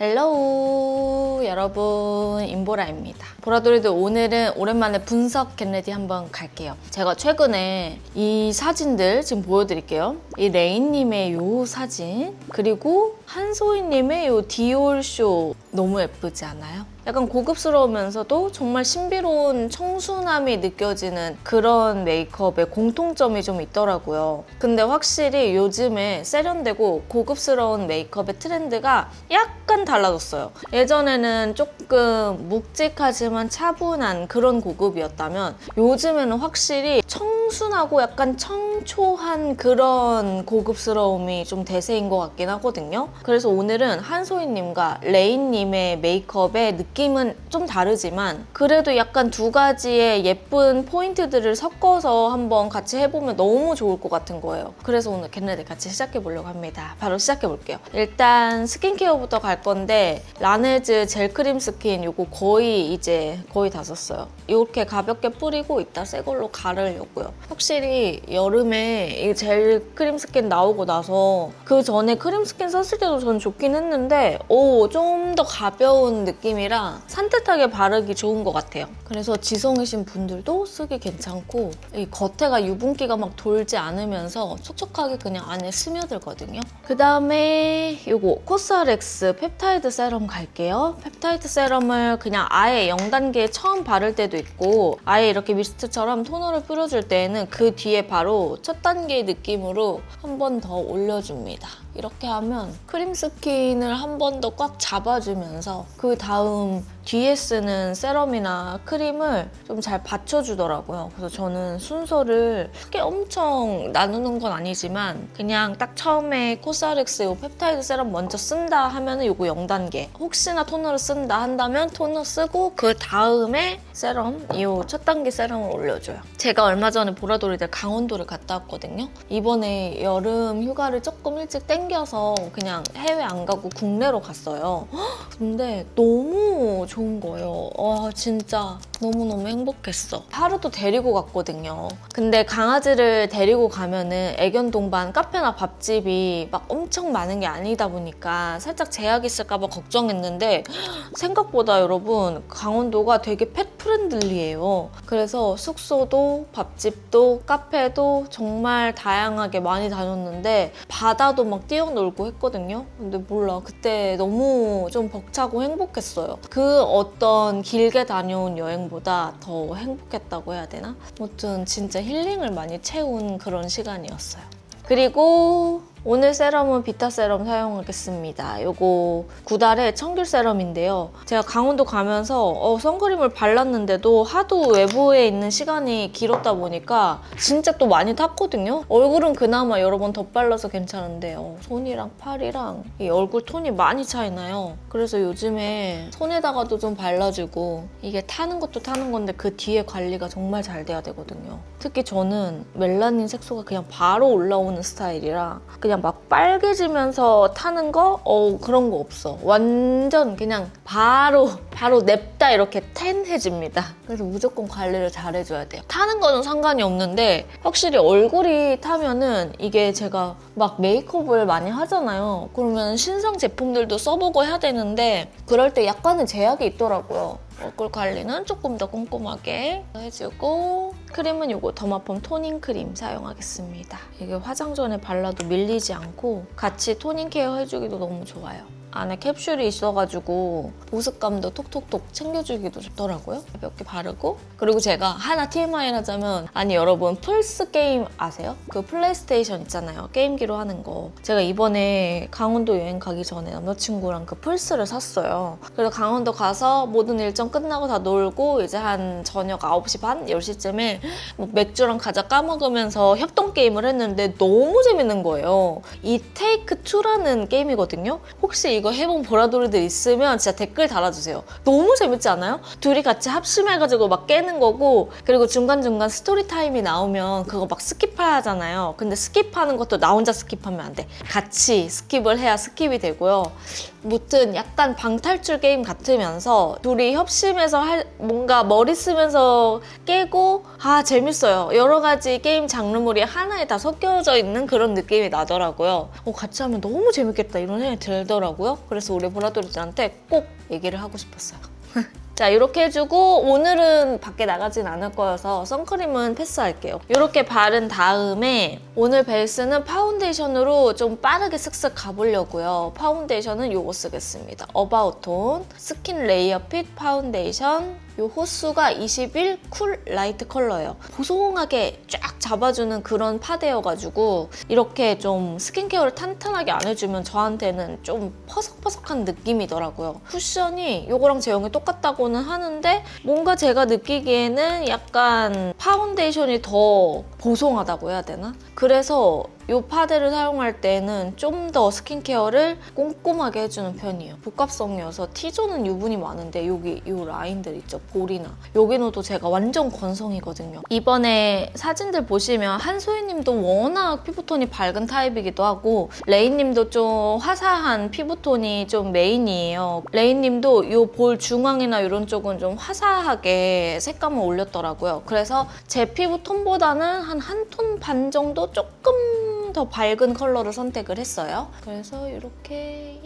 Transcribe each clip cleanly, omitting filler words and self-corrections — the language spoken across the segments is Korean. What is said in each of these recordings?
헬로우 여러분, 인보라입니다. 보라돌이들, 오늘은 오랜만에 분석 겟레디 한번 갈게요. 제가 최근에 이 사진들 지금 보여드릴게요. 이 레인님의 요 사진, 그리고 한소희님의 요 디올쇼 너무 예쁘지 않아요? 약간 고급스러우면서도 정말 신비로운 청순함이 느껴지는 그런 메이크업의 공통점이 좀 있더라고요. 근데 확실히 요즘에 세련되고 고급스러운 메이크업의 트렌드가 약간 달라졌어요. 예전에는 조금 묵직하지만 차분한 그런 고급이었다면 요즘에는 확실히 청순하고 약간 청초한 그런 고급스러움이 좀 대세인 것 같긴 하거든요. 그래서 오늘은 한소희님과 레인님의 메이크업의 느낌은 좀 다르지만 그래도 약간 두 가지의 예쁜 포인트들을 섞어서 한번 같이 해보면 너무 좋을 것 같은 거예요. 그래서 오늘 겟레디 같이 시작해보려고 합니다. 바로 시작해볼게요. 일단 스킨케어부터 갈 건데 라네즈 젤 크림 스킨 요거 거의 다 썼어요. 이렇게 가볍게 뿌리고 이따 새 걸로 가르려고요. 확실히 여름에 이 젤 크림 스킨 나오고 나서 그 전에 크림 스킨 썼을 때도 전 좋긴 했는데 좀 더 가벼운 느낌이라 산뜻하게 바르기 좋은 것 같아요. 그래서 지성이신 분들도 쓰기 괜찮고 이 겉에가 유분기가 막 돌지 않으면서 촉촉하게 그냥 안에 스며들거든요. 그 다음에 요거 코스RX 펩타이드 세럼 갈게요. 펩타이드 세럼을 그냥 아예 0단계에 처음 바를 때도 있고 아예 이렇게 미스트처럼 토너를 뿌려줄 때에는 그 뒤에 바로 첫 단계의 느낌으로 한 번 더 올려줍니다. 이렇게 하면 크림 스킨을 한 번 더 꽉 잡아주면서 그 다음 뒤에 쓰는 세럼이나 크림을 좀 잘 받쳐주더라고요. 그래서 저는 순서를 크게 엄청 나누는 건 아니지만 그냥 딱 처음에 코스RX 이 펩타이드 세럼 먼저 쓴다 하면은 요거 0단계, 혹시나 토너를 쓴다 한다면 토너 쓰고 그 다음에 세럼, 이 첫 단계 세럼을 올려줘요. 제가 얼마 전에 보라돌이들 강원도를 갔다 왔거든요. 이번에 여름 휴가를 조금 일찍 땡겨서 그냥 해외 안 가고 국내로 갔어요. 근데 너무 좋은 거예요. 와, 진짜 너무너무 행복했어. 하루도 데리고 갔거든요. 근데 강아지를 데리고 가면은 애견 동반 카페나 밥집이 막 엄청 많은 게 아니다 보니까 살짝 제약이 있을까 봐 걱정했는데 생각보다 여러분 강원도가 되게 펫 프렌들리해요. 그래서 숙소도 밥집도 카페도 정말 다양하게 많이 다녔는데 바다도 막 뛰어놀고 했거든요. 근데 몰라, 그때 너무 좀 벅차고 행복했어요. 그 어떤 길게 다녀온 여행보다 더 행복했다고 해야 되나? 아무튼 진짜 힐링을 많이 채운 그런 시간이었어요. 그리고 오늘 세럼은 비타 세럼 사용하겠습니다. 요거 고달의 청귤 세럼인데요. 제가 강원도 가면서 선크림을 발랐는데도 하도 외부에 있는 시간이 길었다 보니까 진짜 또 많이 탔거든요. 얼굴은 그나마 여러 번 덧발라서 괜찮은데 손이랑 팔이랑 이 얼굴 톤이 많이 차이나요. 그래서 요즘에 손에다가도 좀 발라주고 이게 타는 것도 타는 건데 그 뒤에 관리가 정말 잘 돼야 되거든요. 특히 저는 멜라닌 색소가 그냥 바로 올라오는 스타일이라 그냥 막 빨개지면서 타는 거? 그런 거 없어. 완전 그냥 바로 냅다 이렇게 텐해집니다. 그래서 무조건 관리를 잘 해줘야 돼요. 타는 거는 상관이 없는데 확실히 얼굴이 타면은 이게 제가 막 메이크업을 많이 하잖아요. 그러면 신상 제품들도 써보고 해야 되는데 그럴 때 약간의 제약이 있더라고요. 얼굴 관리는 조금 더 꼼꼼하게 해주고 크림은 요거 더마펌 토닝 크림 사용하겠습니다. 이게 화장 전에 발라도 밀리지 않고 같이 토닝 케어 해주기도 너무 좋아요. 안에 캡슐이 있어가지고 보습감도 톡톡톡 챙겨주기도 좋더라고요. 몇 개 바르고 그리고 제가 하나 TMI를 하자면 여러분 플스 게임 아세요? 그 플레이스테이션 있잖아요. 게임기로 하는 거. 제가 이번에 강원도 여행 가기 전에 남자친구랑 그 플스를 샀어요. 그래서 강원도 가서 모든 일정 끝나고 다 놀고 이제 한 저녁 9시 반? 10시쯤에 뭐 맥주랑 과자 까먹으면서 협동 게임을 했는데 너무 재밌는 거예요. 이 테이크2라는 게임이거든요. 혹시 이거 해본 보라돌이들 있으면 진짜 댓글 달아주세요. 너무 재밌지 않아요? 둘이 같이 합심해가지고 막 깨는 거고 그리고 중간중간 스토리 타임이 나오면 그거 막 스킵하잖아요. 근데 스킵하는 것도 나 혼자 스킵하면 안 돼. 같이 스킵을 해야 스킵이 되고요. 무튼 약간 방탈출 게임 같으면서 둘이 협심해서 뭔가 머리 쓰면서 깨고 재밌어요. 여러 가지 게임 장르물이 하나에 다 섞여져 있는 그런 느낌이 나더라고요. 같이 하면 너무 재밌겠다 이런 생각이 들더라고요. 그래서 우리 보라돌이들한테 꼭 얘기를 하고 싶었어요. 자, 이렇게 해주고 오늘은 밖에 나가진 않을 거여서 선크림은 패스할게요. 이렇게 바른 다음에 오늘 베이스는 파운데이션으로 좀 빠르게 슥슥 가보려고요. 파운데이션은 이거 쓰겠습니다. 어바웃톤 스킨 레이어 핏 파운데이션. 이 호수가 21 쿨 라이트 컬러예요. 보송하게 쫙 잡아주는 그런 파데여가지고 이렇게 좀 스킨케어를 탄탄하게 안 해주면 저한테는 좀 퍼석퍼석한 느낌이더라고요. 쿠션이 이거랑 제형이 똑같다고는 하는데 뭔가 제가 느끼기에는 약간 파운데이션이 더 보송하다고 해야 되나? 그래서 이 파데를 사용할 때는 좀 더 스킨케어를 꼼꼼하게 해주는 편이에요. 복합성이어서 T존은 유분이 많은데 여기 이 라인들 있죠? 볼이나 여기는 또 제가 완전 건성이거든요. 이번에 사진들 보시면 한소희님도 워낙 피부톤이 밝은 타입이기도 하고 레이님도 좀 화사한 피부톤이 좀 메인이에요. 레이님도 이 볼 중앙이나 이런 쪽은 좀 화사하게 색감을 올렸더라고요. 그래서 제 피부톤보다는 한 톤 반 정도 조금 더 밝은 컬러를 선택을 했어요. 그래서 이렇게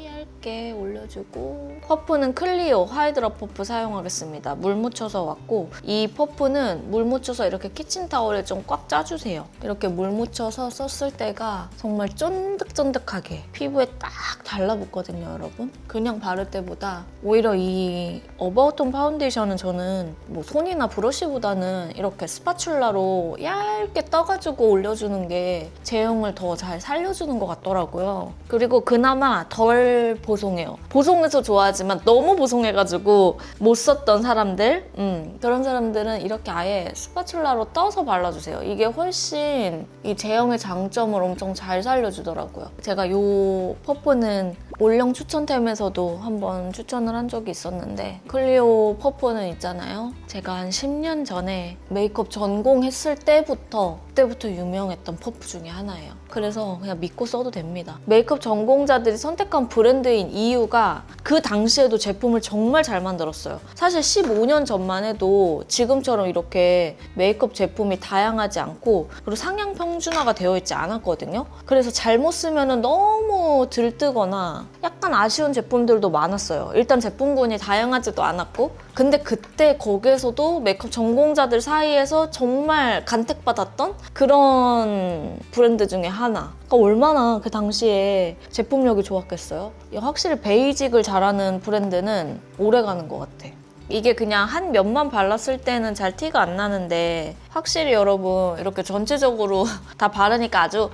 얇게 올려주고 퍼프는 클리오 하이드라 퍼프 사용하겠습니다. 물 묻혀서 왔고 이 퍼프는 물 묻혀서 이렇게 키친타올에 좀 꽉 짜주세요. 이렇게 물 묻혀서 썼을 때가 정말 쫀득쫀득하게 피부에 딱 달라붙거든요, 여러분. 그냥 바를 때보다 오히려 이 어바웃톤 파운데이션은 저는 뭐 손이나 브러쉬보다는 이렇게 스파츌라로 얇게 떠가지고 올려주는 게 제형을 더 잘 살려주는 것 같더라고요. 그리고 그나마 덜 보송해요. 보송해서 좋아하지만 너무 보송해가지고 못 썼던 사람들 그런 사람들은 이렇게 아예 스파츌라로 떠서 발라주세요. 이게 훨씬 이 제형의 장점을 엄청 잘 살려주더라고요. 제가 이 퍼프는 올영 추천템에서도 한번 추천을 한 적이 있었는데 클리오 퍼프는 있잖아요. 제가 한 10년 전에 메이크업 전공했을 때부터 유명했던 퍼프 중에 하나예요. 그래서 그냥 믿고 써도 됩니다. 메이크업 전공자들이 선택한 브랜드인 이유가 그 당시에도 제품을 정말 잘 만들었어요. 사실 15년 전만 해도 지금처럼 이렇게 메이크업 제품이 다양하지 않고 그리고 상향 평준화가 되어 있지 않았거든요. 그래서 잘못 쓰면 너무 들뜨거나 약간 아쉬운 제품들도 많았어요. 일단 제품군이 다양하지도 않았고 근데 그때 거기에서도 메이크업 전공자들 사이에서 정말 간택받았던 그런 브랜드 중에 하나. 그러니까 얼마나 그 당시에 제품력이 좋았겠어요? 확실히 베이직을 잘하는 브랜드는 오래가는 것 같아. 이게 그냥 한 면만 발랐을 때는 잘 티가 안 나는데 확실히 여러분 이렇게 전체적으로 다 바르니까 아주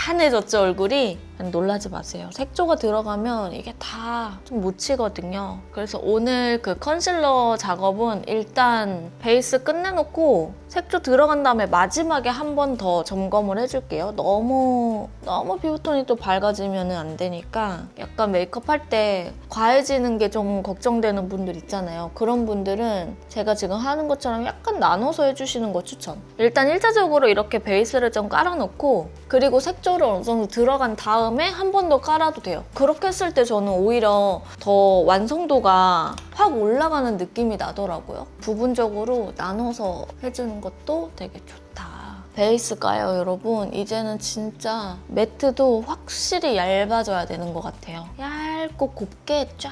환해졌죠, 얼굴이? 놀라지 마세요. 색조가 들어가면 이게 다 좀 묻히거든요. 그래서 오늘 그 컨실러 작업은 일단 베이스 끝내놓고 색조 들어간 다음에 마지막에 한 번 더 점검을 해줄게요. 너무 피부톤이 또 밝아지면 안 되니까 약간 메이크업 할 때 과해지는 게 좀 걱정되는 분들 있잖아요. 그런 분들은 제가 지금 하는 것처럼 약간 나눠서 해주시는 거 추천. 일단 1차적으로 이렇게 베이스를 좀 깔아놓고 그리고 색조를 어느 정도 들어간 다음에 한 번 더 깔아도 돼요. 그렇게 했을 때 저는 오히려 더 완성도가 확 올라가는 느낌이 나더라고요. 부분적으로 나눠서 해주는 것도 되게 좋다. 베이스가요, 여러분. 이제는 진짜 매트도 확실히 얇아져야 되는 것 같아요. 얇고 곱게 쫙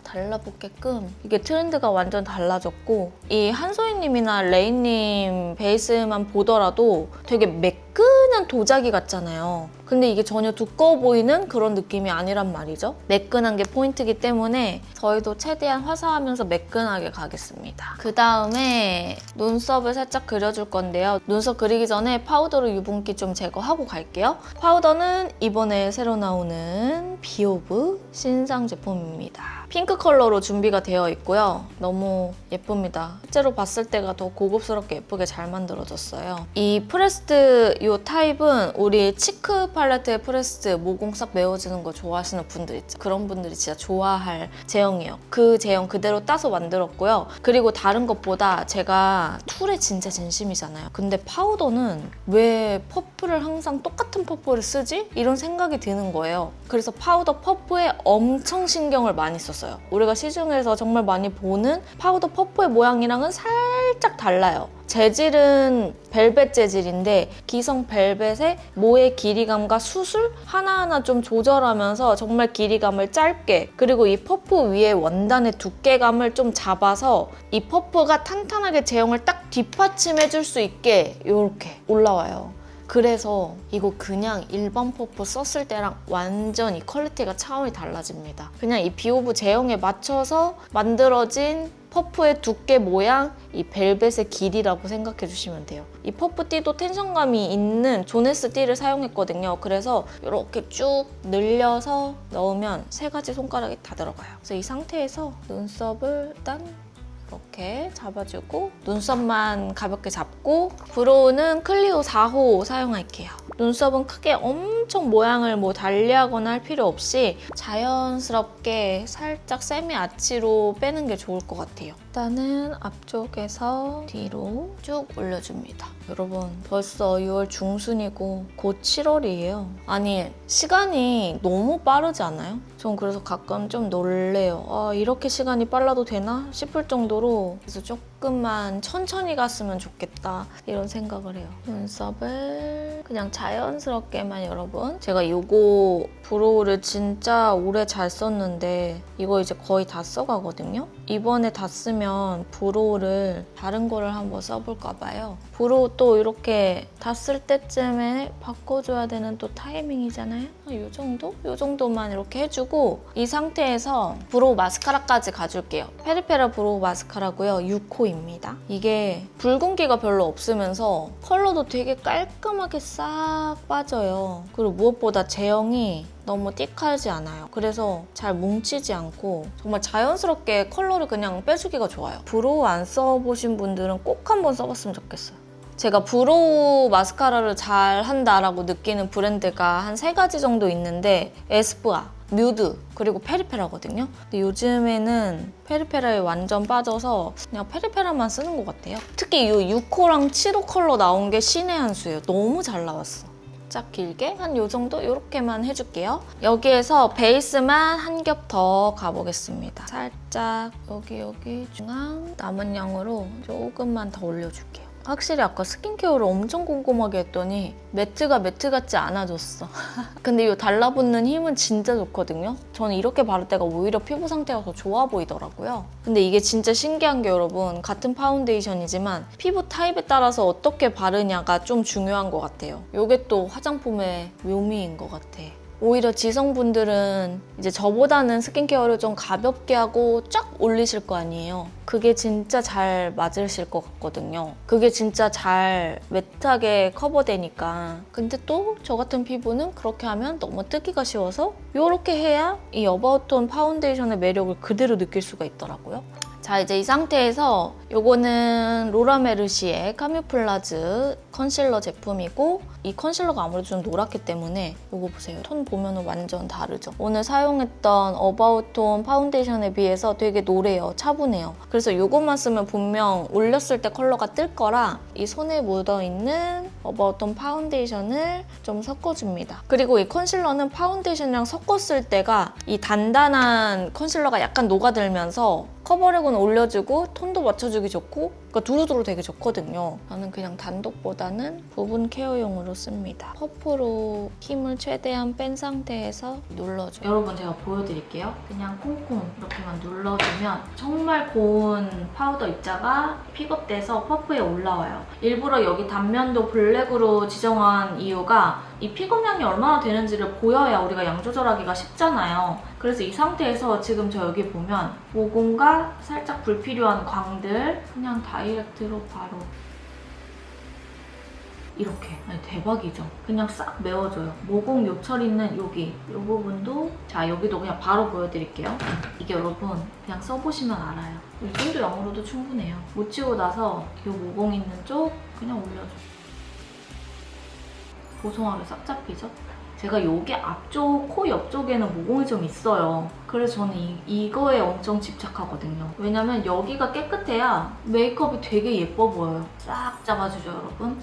달라붙게끔 이게 트렌드가 완전 달라졌고 이 한소희님이나 레이님 베이스만 보더라도 되게 매끈한 도자기 같잖아요. 근데 이게 전혀 두꺼워 보이는 그런 느낌이 아니란 말이죠. 매끈한 게 포인트이기 때문에 저희도 최대한 화사하면서 매끈하게 가겠습니다. 그 다음에 눈썹을 살짝 그려줄 건데요. 눈썹 그리기 전에 파우더로 유분기 좀 제거하고 갈게요. 파우더는 이번에 새로 나오는 비오브 신상 제품입니다. 핑크 컬러로 준비가 되어 있고요. 너무 예쁩니다. 실제로 봤을 때가 더 고급스럽게 예쁘게 잘 만들어졌어요. 이 프레스드 이 타입은 우리 치크 팔레트의 프레스드 모공 싹 메워지는 거 좋아하시는 분들 있죠. 그런 분들이 진짜 좋아할 제형이에요. 그 제형 그대로 따서 만들었고요. 그리고 다른 것보다 제가 툴에 진짜 진심이잖아요. 근데 파우더는 왜 퍼프를 항상 똑같은 퍼프를 쓰지? 이런 생각이 드는 거예요. 그래서 파우더 퍼프에 엄청 신경을 많이 썼어요. 우리가 시중에서 정말 많이 보는 파우더 퍼프의 모양이랑은 살짝 달라요. 재질은 벨벳 재질인데 기성 벨벳의 모의 길이감과 수술 하나하나 좀 조절하면서 정말 길이감을 짧게, 그리고 이 퍼프 위에 원단의 두께감을 좀 잡아서 이 퍼프가 탄탄하게 제형을 딱 뒷받침해줄 수 있게 이렇게 올라와요. 그래서 이거 그냥 일반 퍼프 썼을 때랑 완전히 퀄리티가 차원이 달라집니다. 그냥 이 비오브 제형에 맞춰서 만들어진 퍼프의 두께 모양, 이 벨벳의 길이라고 생각해 주시면 돼요. 이 퍼프 띠도 텐션감이 있는 조네스 띠를 사용했거든요. 그래서 이렇게 쭉 늘려서 넣으면 3가지 손가락이 다 들어가요. 그래서 이 상태에서 눈썹을 일단 이렇게 잡아주고 눈썹만 가볍게 잡고 브로우는 클리오 4호 사용할게요. 눈썹은 크게 엄청 모양을 달리하거나 할 필요 없이 자연스럽게 살짝 세미 아치로 빼는 게 좋을 것 같아요. 일단은 앞쪽에서 뒤로 쭉 올려줍니다. 여러분 벌써 6월 중순이고 곧 7월이에요. 아니 시간이 너무 빠르지 않아요? 전 그래서 가끔 좀 놀래요. 아, 이렇게 시간이 빨라도 되나 싶을 정도로, 그래서 조금만 천천히 갔으면 좋겠다 이런 생각을 해요. 눈썹을 그냥 자연스럽게만. 여러분 제가 이거 브로우를 진짜 오래 잘 썼는데 이거 이제 거의 다 써가거든요. 이번에 다 쓰면 브로우를 다른 거를 한번 써볼까 봐요. 브로우 또 이렇게 다 쓸 때쯤에 바꿔줘야 되는 또 타이밍이잖아요. 이 정도? 이 정도만 이렇게 해주고 이 상태에서 브로우 마스카라까지 가줄게요. 페리페라 브로우 마스카라고요. 6호입니다. 이게 붉은기가 별로 없으면서 컬러도 되게 깔끔하게 싹 빠져요. 그리고 무엇보다 제형이 너무 띡하지 않아요. 그래서 잘 뭉치지 않고 정말 자연스럽게 컬러를 그냥 빼주기가 좋아요. 브로우 안 써보신 분들은 꼭 한번 써봤으면 좋겠어요. 제가 브로우 마스카라를 잘 한다라고 느끼는 브랜드가 한 3가지 정도 있는데 에스쁘아, 뮤드, 그리고 페리페라거든요. 근데 요즘에는 페리페라에 완전 빠져서 그냥 페리페라만 쓰는 것 같아요. 특히 이 6호랑 7호 컬러 나온 게 신의 한 수예요. 너무 잘 나왔어. 짝 길게 한 요 정도 이렇게만 해줄게요. 여기에서 베이스만 한 겹 더 가보겠습니다. 살짝 여기 중앙 남은 양으로 조금만 더 올려줄게요. 확실히 아까 스킨케어를 엄청 꼼꼼하게 했더니 매트가 매트 같지 않아졌어. 근데 이 달라붙는 힘은 진짜 좋거든요. 저는 이렇게 바를 때가 오히려 피부 상태가 더 좋아 보이더라고요. 근데 이게 진짜 신기한 게 여러분, 같은 파운데이션이지만 피부 타입에 따라서 어떻게 바르냐가 좀 중요한 것 같아요. 이게 또 화장품의 묘미인 것 같아. 오히려 지성분들은 이제 저보다는 스킨케어를 좀 가볍게 하고 쫙 올리실 거 아니에요. 그게 진짜 잘 맞으실 것 같거든요. 그게 진짜 잘 매트하게 커버되니까. 근데 또 저 같은 피부는 그렇게 하면 너무 뜨기가 쉬워서 이렇게 해야 이 어바웃톤 파운데이션의 매력을 그대로 느낄 수가 있더라고요. 자, 이제 이 상태에서 요거는 로라메르시의 카뮤플라즈 컨실러 제품이고, 이 컨실러가 아무래도 좀 노랗기 때문에 요거 보세요. 톤 보면 완전 다르죠. 오늘 사용했던 어바웃톤 파운데이션에 비해서 되게 노래요. 차분해요. 그래서 요것만 쓰면 분명 올렸을 때 컬러가 뜰 거라 이 손에 묻어있는 어바웃톤 파운데이션을 좀 섞어줍니다. 그리고 이 컨실러는 파운데이션이랑 섞었을 때가 이 단단한 컨실러가 약간 녹아들면서 커버력은 올려주고 톤도 맞춰주기 좋고, 그러니까 두루두루 되게 좋거든요. 저는 그냥 단독보다는 부분 케어용으로 씁니다. 퍼프로 힘을 최대한 뺀 상태에서 눌러줘요. 여러분 제가 보여드릴게요. 그냥 콩콩 이렇게만 눌러주면 정말 고운 파우더 입자가 픽업돼서 퍼프에 올라와요. 일부러 여기 단면도 블랙으로 지정한 이유가 이 픽업량이 얼마나 되는지를 보여야 우리가 양 조절하기가 쉽잖아요. 그래서 이 상태에서 지금 저 여기 보면 모공과 살짝 불필요한 광들 그냥 다이렉트로 바로 이렇게. 아니, 대박이죠? 그냥 싹 메워져요. 모공 요철 있는 여기 이 부분도, 자, 여기도 그냥 바로 보여드릴게요. 이게 여러분 그냥 써보시면 알아요. 이 정도 양으로도 충분해요. 묻히고 나서 이 모공 있는 쪽 그냥 올려줘요. 보송하게 싹 잡히죠? 제가 여기 앞쪽, 코 옆쪽에는 모공이 좀 있어요. 그래서 저는 이거에 엄청 집착하거든요. 왜냐면 여기가 깨끗해야 메이크업이 되게 예뻐 보여요. 싹 잡아주죠, 여러분.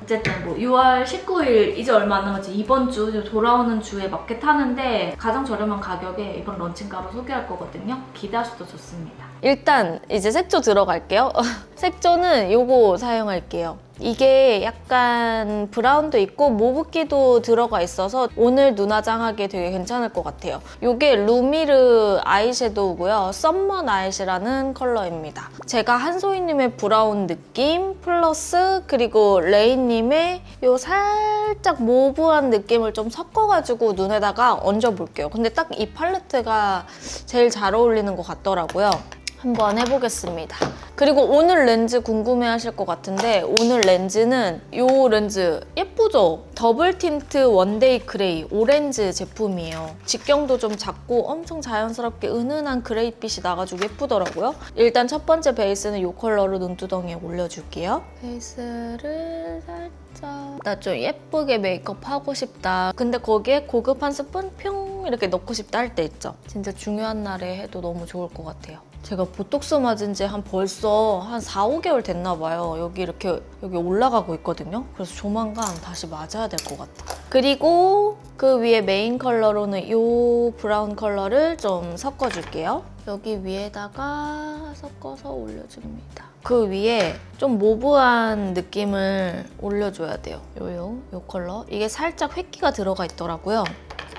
어쨌든 뭐 6월 19일 이제 얼마 안 남았지. 이번 주 돌아오는 주에 마켓 하는데 가장 저렴한 가격에 이번 런칭가로 소개할 거거든요. 기대하셔도 좋습니다. 일단 이제 색조 들어갈게요. 색조는 요거 사용할게요. 이게 약간 브라운도 있고 모브기도 들어가 있어서 오늘 눈화장하기에 되게 괜찮을 것 같아요. 이게 루미르 아이섀도우고요. 썸머 나잇이라는 컬러입니다. 제가 한소희님의 브라운 느낌 플러스 그리고 레이님의 요 살짝 모브한 느낌을 좀 섞어가지고 눈에다가 얹어볼게요. 근데 딱 이 팔레트가 제일 잘 어울리는 것 같더라고요. 한번 해보겠습니다. 그리고 오늘 렌즈 궁금해하실 것 같은데 오늘 렌즈는 이 렌즈 예쁘죠? 더블 틴트 원데이 그레이 오렌지 제품이에요. 직경도 좀 작고 엄청 자연스럽게 은은한 그레이빛이 나가지고 예쁘더라고요. 일단 첫 번째 베이스는 이 컬러로 눈두덩이에 올려줄게요. 베이스를 살짝 나 좀 예쁘게 메이크업 하고 싶다. 근데 거기에 고급 한 스푼 평 이렇게 넣고 싶다 할 때 있죠? 진짜 중요한 날에 해도 너무 좋을 것 같아요. 제가 보톡스 맞은 지 벌써 한 4, 5개월 됐나 봐요. 여기 이렇게 여기 올라가고 있거든요. 그래서 조만간 다시 맞아야 될 것 같아. 그리고 그 위에 메인 컬러로는 이 브라운 컬러를 좀 섞어줄게요. 여기 위에다가 섞어서 올려줍니다. 그 위에 좀 모브한 느낌을 올려줘야 돼요. 요 컬러. 이게 살짝 획기가 들어가 있더라고요.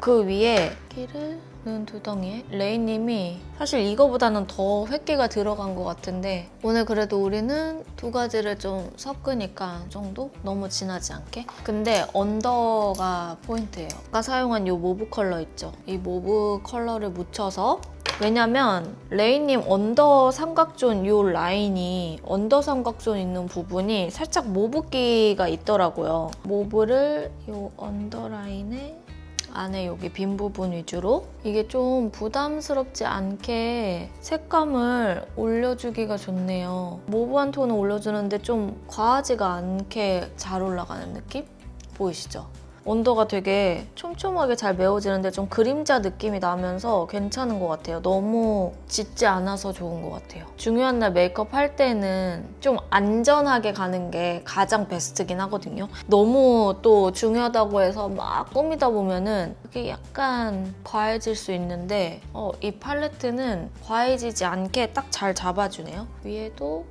그 위에 획기를 눈두덩이에 레이님이 사실 이거보다는 더 획기가 들어간 것 같은데 오늘 그래도 우리는 두 가지를 좀 섞으니까 정도? 너무 진하지 않게? 근데 언더가 포인트예요. 아까 사용한 이 모브 컬러 있죠? 이 모브 컬러를 묻혀서 왜냐면 레이님 언더 삼각존 이 라인이 언더 삼각존 있는 부분이 살짝 모브기가 있더라고요. 모브를 이 언더 라인에 안에 여기 빈 부분 위주로 이게 좀 부담스럽지 않게 색감을 올려주기가 좋네요. 모브한 톤을 올려주는데 좀 과하지가 않게 잘 올라가는 느낌? 보이시죠? 언더가 되게 촘촘하게 잘 메워지는데 좀 그림자 느낌이 나면서 괜찮은 것 같아요. 너무 짙지 않아서 좋은 것 같아요. 중요한 날 메이크업 할 때는 좀 안전하게 가는 게 가장 베스트긴 하거든요. 너무 또 중요하다고 해서 막 꾸미다 보면은 그게 약간 과해질 수 있는데 이 팔레트는 과해지지 않게 딱 잘 잡아주네요. 위에도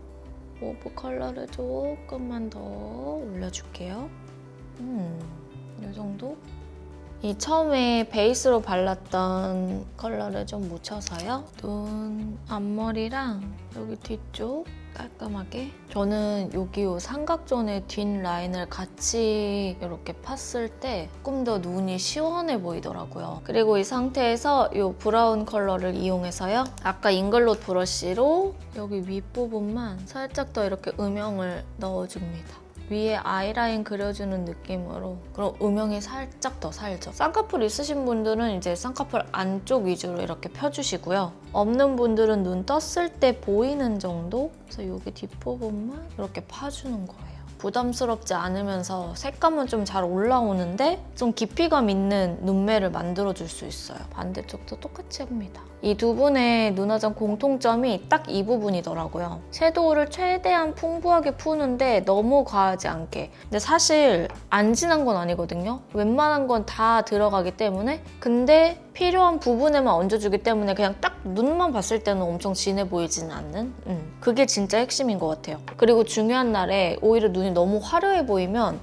모브 컬러를 조금만 더 올려줄게요. 이 정도? 이 처음에 베이스로 발랐던 컬러를 좀 묻혀서요. 눈 앞머리랑 여기 뒤쪽 깔끔하게. 저는 여기 요 삼각존의 뒷 라인을 같이 이렇게 팠을 때 조금 더 눈이 시원해 보이더라고요. 그리고 이 상태에서 이 브라운 컬러를 이용해서요. 아까 잉글롯 브러쉬로 여기 윗부분만 살짝 더 이렇게 음영을 넣어줍니다. 위에 아이라인 그려주는 느낌으로 그럼 음영이 살짝 더 살죠. 쌍꺼풀 있으신 분들은 이제 쌍꺼풀 안쪽 위주로 이렇게 펴주시고요. 없는 분들은 눈 떴을 때 보이는 정도? 그래서 여기 뒷부분만 이렇게 파주는 거예요. 부담스럽지 않으면서 색감은 좀 잘 올라오는데 좀 깊이감 있는 눈매를 만들어줄 수 있어요. 반대쪽도 똑같이 합니다. 이 두 분의 눈화장 공통점이 딱 이 부분이더라고요. 섀도우를 최대한 풍부하게 푸는데 너무 과하지 않게. 근데 사실 안 진한 건 아니거든요. 웬만한 건 다 들어가기 때문에. 근데 필요한 부분에만 얹어주기 때문에 그냥 딱 눈만 봤을 때는 엄청 진해 보이지는 않는? 그게 진짜 핵심인 것 같아요. 그리고 중요한 날에 오히려 눈이 너무 화려해 보이면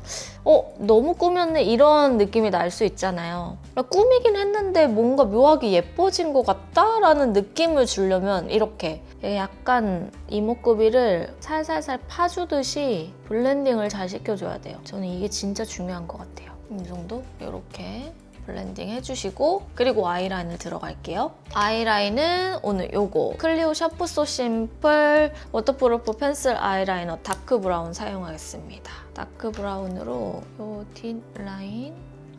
너무 꾸몄네 이런 느낌이 날 수 있잖아요. 꾸미긴 했는데 뭔가 묘하게 예뻐진 것 같다라는 느낌을 주려면 이렇게 약간 이목구비를 살살살 파주듯이 블렌딩을 잘 시켜줘야 돼요. 저는 이게 진짜 중요한 것 같아요. 이 정도? 이렇게 블렌딩 해주시고 그리고 아이라인을 들어갈게요. 아이라인은 오늘 요거 클리오 샤프 소 심플 워터프루프 펜슬 아이라이너 다크 브라운 사용하겠습니다. 다크 브라운으로 요 뒷라인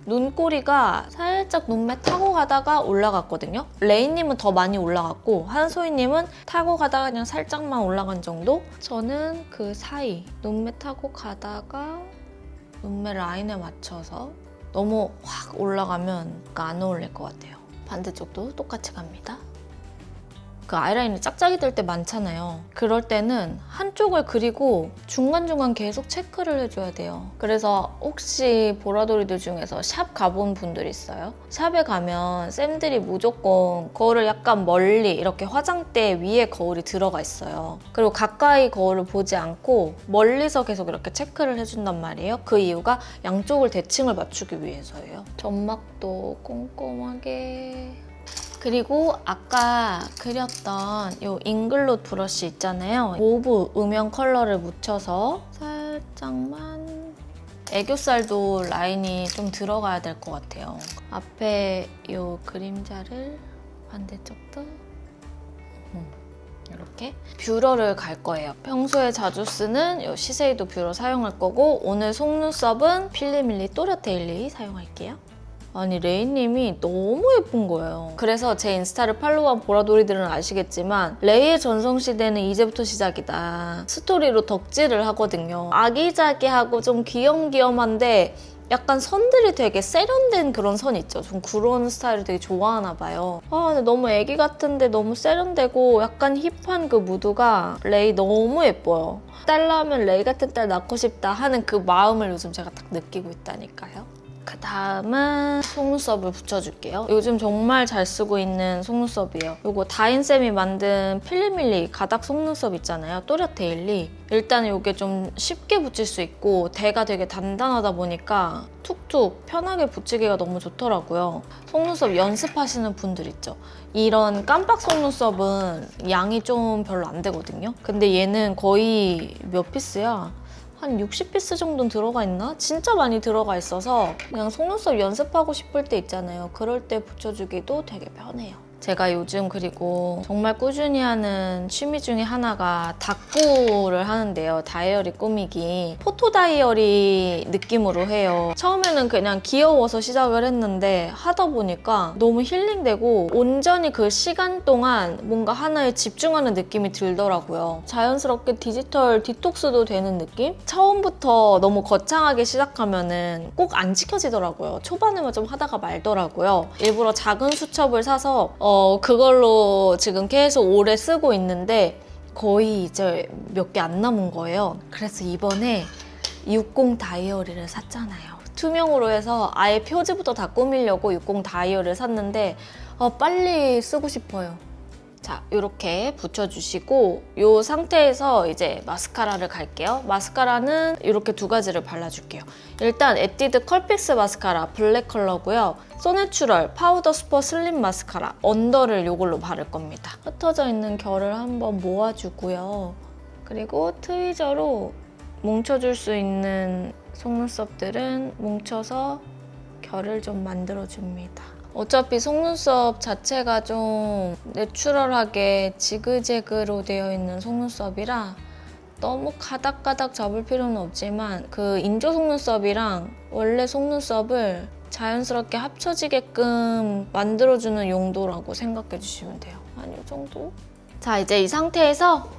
눈꼬리가 살짝 눈매 타고 가다가 올라갔거든요. 레이님은 더 많이 올라갔고 한소희님은 타고 가다가 그냥 살짝만 올라간 정도? 저는 그 사이 눈매 타고 가다가 눈매 라인에 맞춰서 너무 확 올라가면 안 어울릴 것 같아요. 반대쪽도 똑같이 갑니다. 그 아이라인이 짝짝이 될 때 많잖아요. 그럴 때는 한쪽을 그리고 중간중간 계속 체크를 해줘야 돼요. 그래서 혹시 보라돌이들 중에서 샵 가본 분들 있어요? 샵에 가면 쌤들이 무조건 거울을 약간 멀리 이렇게 화장대 위에 거울이 들어가 있어요. 그리고 가까이 거울을 보지 않고 멀리서 계속 이렇게 체크를 해준단 말이에요. 그 이유가 양쪽을 대칭을 맞추기 위해서예요. 점막도 꼼꼼하게. 그리고 아까 그렸던 이 잉글롯 브러쉬 있잖아요. 모브 음영 컬러를 묻혀서 살짝만 애교살도 라인이 좀 들어가야 될 것 같아요. 앞에 이 그림자를 반대쪽도 이렇게 뷰러를 갈 거예요. 평소에 자주 쓰는 이 시세이도 뷰러 사용할 거고 오늘 속눈썹은 필리밀리 또렷데일리 사용할게요. 아니 레이님이 너무 예쁜 거예요. 그래서 제 인스타를 팔로우한 보라돌이들은 아시겠지만 레이의 전성시대는 이제부터 시작이다. 스토리로 덕질을 하거든요. 아기자기하고 좀 귀염귀염한데 약간 선들이 되게 세련된 그런 선 있죠. 좀 그런 스타일을 되게 좋아하나 봐요. 근데 너무 애기 같은데 너무 세련되고 약간 힙한 그 무드가 레이 너무 예뻐요. 딸 낳으면 레이 같은 딸 낳고 싶다 하는 그 마음을 요즘 제가 딱 느끼고 있다니까요. 그 다음은 속눈썹을 붙여줄게요. 요즘 정말 잘 쓰고 있는 속눈썹이에요. 요거 다인쌤이 만든 필리밀리 가닥 속눈썹 있잖아요. 또렷데일리. 일단 이게 좀 쉽게 붙일 수 있고 대가 되게 단단하다 보니까 툭툭 편하게 붙이기가 너무 좋더라고요. 속눈썹 연습하시는 분들 있죠. 이런 깜빡 속눈썹은 양이 좀 별로 안 되거든요. 근데 얘는 거의 몇 피스야? 한 60피스 정도는 들어가 있나? 진짜 많이 들어가 있어서 그냥 속눈썹 연습하고 싶을 때 있잖아요. 그럴 때 붙여주기도 되게 편해요. 제가 요즘 그리고 정말 꾸준히 하는 취미 중에 하나가 다꾸를 하는데요. 다이어리 꾸미기. 포토 다이어리 느낌으로 해요. 처음에는 그냥 귀여워서 시작을 했는데 하다 보니까 너무 힐링되고 온전히 그 시간 동안 뭔가 하나에 집중하는 느낌이 들더라고요. 자연스럽게 디지털 디톡스도 되는 느낌? 처음부터 너무 거창하게 시작하면은 꼭 안 지켜지더라고요. 초반에만 좀 하다가 말더라고요. 일부러 작은 수첩을 사서 그걸로 지금 계속 오래 쓰고 있는데 거의 이제 몇 개 안 남은 거예요. 그래서 이번에 60 다이어리를 샀잖아요. 투명으로 해서 아예 표지부터 다 꾸미려고 60 다이어리를 샀는데 빨리 쓰고 싶어요. 자, 이렇게 붙여주시고 이 상태에서 이제 마스카라를 갈게요. 마스카라는 이렇게 두 가지를 발라줄게요. 일단 에뛰드 컬픽스 마스카라 블랙 컬러고요. 소내추럴 파우더 스퍼 슬림 마스카라 언더를 이걸로 바를 겁니다. 흩어져 있는 결을 한번 모아주고요. 그리고 트위저로 뭉쳐줄 수 있는 속눈썹들은 뭉쳐서 결을 좀 만들어줍니다. 어차피 속눈썹 자체가 좀 내추럴하게 지그재그로 되어 있는 속눈썹이라 너무 가닥가닥 잡을 필요는 없지만 그 인조 속눈썹이랑 원래 속눈썹을 자연스럽게 합쳐지게끔 만들어주는 용도라고 생각해 주시면 돼요. 한 이 정도? 자, 이제 이 상태에서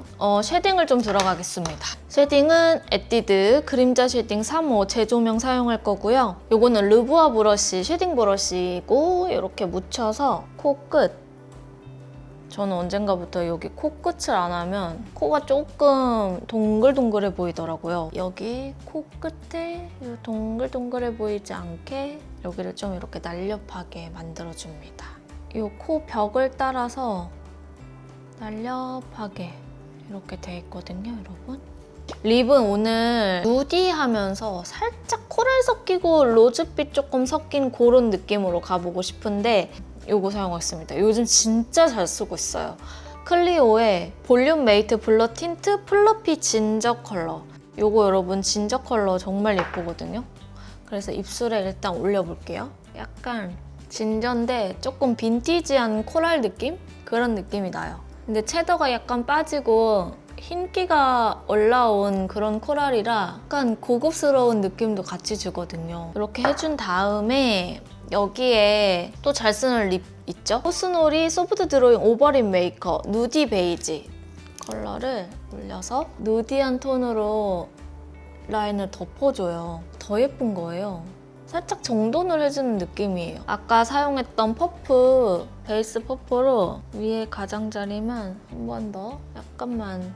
쉐딩을 좀 들어가겠습니다. 쉐딩은 에뛰드 그림자 쉐딩 3호 재조명 사용할 거고요. 요거는 르부아 브러쉬, 쉐딩 브러쉬고 이렇게 묻혀서 코끝. 저는 언젠가부터 여기 코끝을 안 하면 코가 조금 동글동글해 보이더라고요. 여기 코끝에 동글동글해 보이지 않게 여기를 좀 이렇게 날렵하게 만들어줍니다. 이 코 벽을 따라서 날렵하게 이렇게 돼 있거든요, 여러분. 립은 오늘 누디하면서 살짝 코랄 섞이고 로즈빛 조금 섞인 그런 느낌으로 가보고 싶은데 이거 사용하겠습니다. 요즘 진짜 잘 쓰고 있어요. 클리오의 볼륨 메이트 블러 틴트 플러피 진저 컬러. 이거 여러분 진저 컬러 정말 예쁘거든요. 그래서 입술에 일단 올려볼게요. 약간 진저인데 조금 빈티지한 코랄 느낌? 그런 느낌이 나요. 근데 채도가 약간 빠지고 흰기가 올라온 그런 코랄이라 약간 고급스러운 느낌도 같이 주거든요. 이렇게 해준 다음에 여기에 또 잘 쓰는 립 있죠? 코스놀이 소프트 드로잉 오버립 메이커 누디 베이지 컬러를 올려서 누디한 톤으로 라인을 덮어줘요. 더 예쁜 거예요. 살짝 정돈을 해주는 느낌이에요. 아까 사용했던 퍼프, 베이스 퍼프로 위에 가장자리만 한 번 더 약간만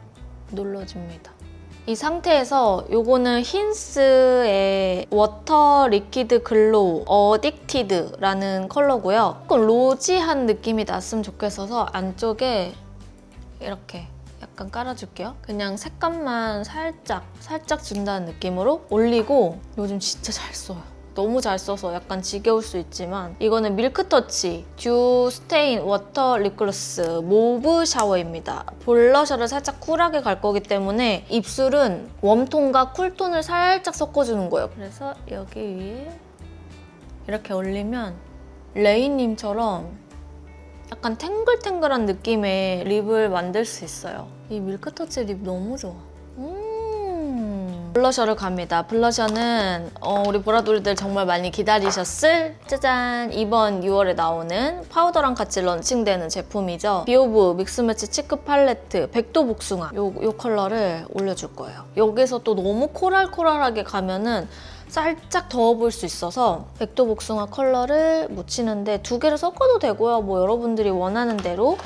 눌러줍니다. 이 상태에서 요거는 힌스의 워터 리퀴드 글로우 어딕티드라는 컬러고요. 조금 로지한 느낌이 났으면 좋겠어서 안쪽에 이렇게 약간 깔아줄게요. 그냥 색감만 살짝 준다는 느낌으로 올리고 요즘 진짜 잘 써요. 너무 잘 써서 약간 지겨울 수 있지만 이거는 밀크터치 듀 스테인 워터 립글로스 모브 샤워입니다. 블러셔를 살짝 쿨하게 갈 거기 때문에 입술은 웜톤과 쿨톤을 살짝 섞어주는 거예요. 그래서 여기 위에 이렇게 올리면 레이님처럼 약간 탱글탱글한 느낌의 립을 만들 수 있어요. 이 밀크터치 립 너무 좋아. 블러셔를 갑니다. 블러셔는 우리 보라돌이들 정말 많이 기다리셨을 짜잔! 이번 6월에 나오는 파우더랑 같이 런칭되는 제품이죠. 비오브 믹스매치 치크 팔레트 백도 복숭아 요 컬러를 올려줄 거예요. 여기서 또 너무 코랄하게 가면은 살짝 더워 보일 수 있어서 백도 복숭아 컬러를 묻히는데 2개를 섞어도 되고요. 뭐 여러분들이 원하는 대로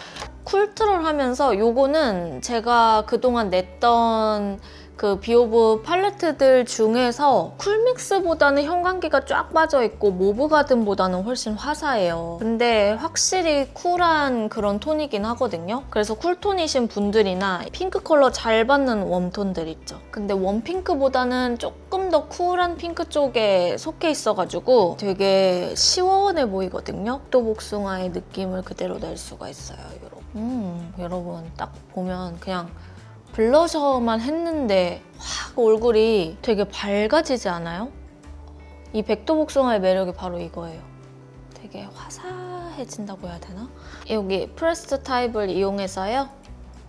쿨트를 하면서 요거는 제가 그동안 냈던 그 비오브 팔레트들 중에서 쿨믹스보다는 형광기가 쫙 빠져있고 모브가든보다는 훨씬 화사해요. 근데 확실히 쿨한 그런 톤이긴 하거든요. 그래서 쿨톤이신 분들이나 핑크 컬러 잘 받는 웜톤들 있죠. 근데 웜핑크보다는 조금 더 쿨한 핑크 쪽에 속해 있어가지고 되게 시원해 보이거든요. 또 복숭아의 느낌을 그대로 낼 수가 있어요. 여러분 딱 보면 그냥 블러셔만 했는데 확 얼굴이 되게 밝아지지 않아요? 이 백도 복숭아의 매력이 바로 이거예요. 되게 화사해진다고 해야 되나? 여기 프레스드 타입을 이용해서요.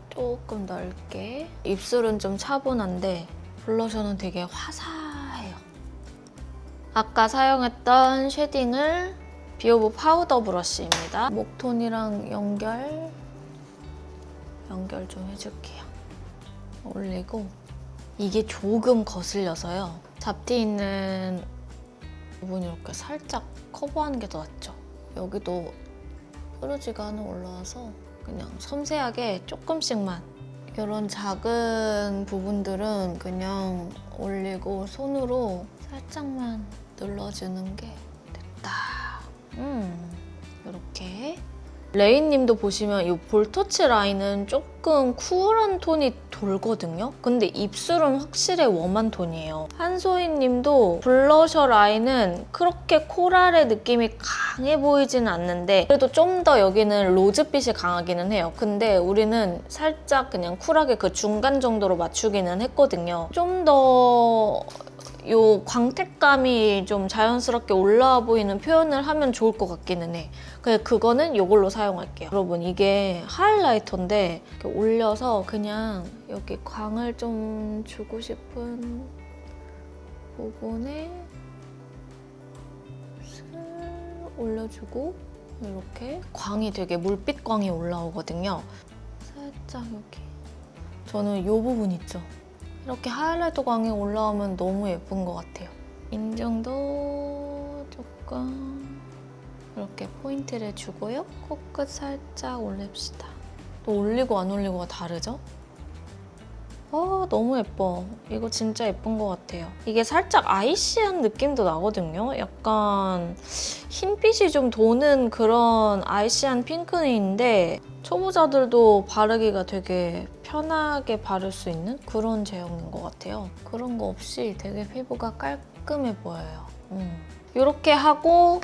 조금 넓게. 입술은 좀 차분한데 블러셔는 되게 화사해요. 아까 사용했던 쉐딩을 비오브 파우더 브러쉬입니다. 목톤이랑 연결 좀 해줄게요. 올리고 이게 조금 거슬려서요. 잡티 있는 부분이 이렇게 살짝 커버하는 게 더 낫죠. 여기도 뾰루지가 하나 올라와서 그냥 섬세하게 조금씩만 이런 작은 부분들은 그냥 올리고 손으로 살짝만 눌러주는 게 됐다. 이렇게 레이님도 보시면 이 볼터치 라인은 조금 쿨한 톤이 돌거든요? 근데 입술은 확실히 웜한 톤이에요. 한소희님도 블러셔 라인은 그렇게 코랄의 느낌이 강해 보이지는 않는데 그래도 좀 더 여기는 로즈빛이 강하기는 해요. 근데 우리는 살짝 그냥 쿨하게 그 중간 정도로 맞추기는 했거든요. 좀 더 요 광택감이 좀 자연스럽게 올라와 보이는 표현을 하면 좋을 것 같기는 해. 근데 그거는 이걸로 사용할게요. 여러분 이게 하이라이터인데 이렇게 올려서 그냥 여기 광을 좀 주고 싶은 부분에 슥 올려주고 이렇게 광이 되게 물빛 광이 올라오거든요. 살짝 여기 저는 이 부분 있죠? 이렇게 하이라이터 광이 올라오면 너무 예쁜 것 같아요. 인중도 조금 이렇게 포인트를 주고요. 코끝 살짝 올립시다. 또 올리고 안 올리고가 다르죠? 너무 예뻐. 이거 진짜 예쁜 것 같아요. 이게 살짝 아이시한 느낌도 나거든요. 약간 흰빛이 좀 도는 그런 아이시한 핑크인데 초보자들도 바르기가 되게 편하게 바를 수 있는 그런 제형인 것 같아요. 그런 거 없이 되게 피부가 깔끔해 보여요. 이렇게 하고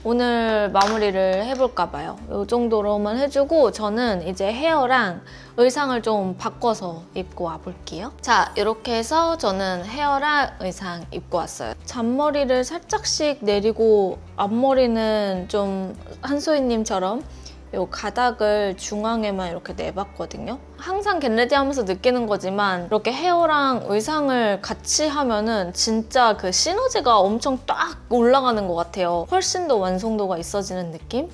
오늘 마무리를 해볼까 봐요. 이 정도로만 해주고 저는 이제 헤어랑 의상을 좀 바꿔서 입고 와볼게요. 자, 이렇게 해서 저는 헤어랑 의상 입고 왔어요. 잔머리를 살짝씩 내리고 앞머리는 좀 한소희님처럼 이 가닥을 중앙에만 이렇게 내봤거든요. 항상 겟레디 하면서 느끼는 거지만 이렇게 헤어랑 의상을 같이 하면은 진짜 그 시너지가 엄청 딱 올라가는 것 같아요. 훨씬 더 완성도가 있어지는 느낌?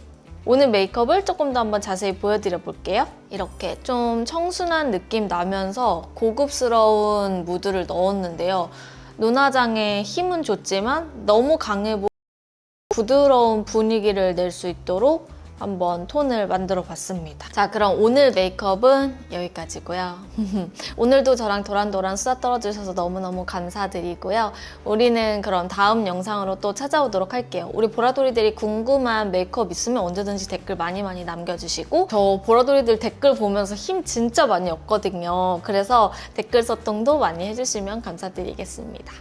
오늘 메이크업을 조금 더 한번 자세히 보여드려 볼게요. 이렇게 좀 청순한 느낌 나면서 고급스러운 무드를 넣었는데요. 눈화장에 힘은 줬지만 너무 강해 보이고 부드러운 분위기를 낼 수 있도록 한번 톤을 만들어 봤습니다. 자, 그럼 오늘 메이크업은 여기까지고요. 오늘도 저랑 도란도란 수다 떨어주셔서 너무너무 감사드리고요. 우리는 그럼 다음 영상으로 또 찾아오도록 할게요. 우리 보라돌이들이 궁금한 메이크업 있으면 언제든지 댓글 많이 남겨주시고, 저 보라돌이들 댓글 보면서 힘 진짜 많이 얻거든요. 그래서 댓글 소통도 많이 해주시면 감사드리겠습니다.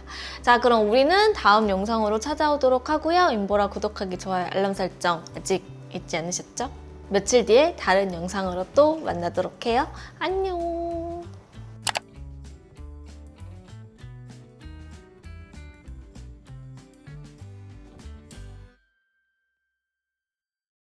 자, 그럼 우리는 다음 영상으로 찾아오도록 하고요. 인보라 구독하기, 좋아요, 알람 설정 아직 잊지 않으셨죠? 며칠 뒤에 다른 영상으로 또 만나도록 해요. 안녕!